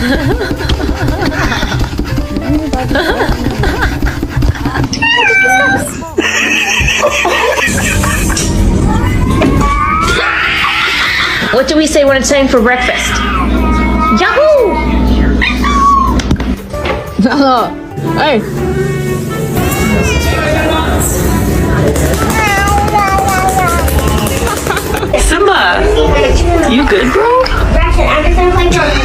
What do we say when it's time for breakfast? Yahoo! Hey. Simba, you good, bro? Braxton, I'm just gonna play Pokemon.